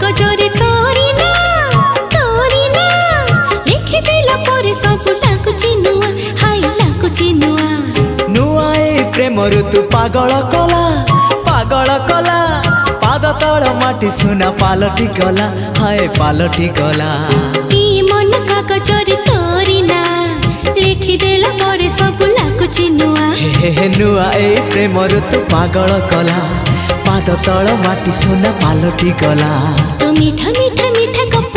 कागजरे तोरी ना लिखिदेला परे सब लाଗୁଛି ନୂଆ हाय ଲାଗୁଛି ନୂଆ नुआ ए प्रेम ऋतु पागल कला पाद तल माटी सुना पालटी गला हाय पालटी गला ई मन कागजरे तोरी ना लिखिदेला परे सब लाଗୁଛି ନୂଆ हे नुआ ए प्रेम ऋतु पागल कला पाद तल माटी सुना पालटी गला तो मीठा मीठा मीठा गप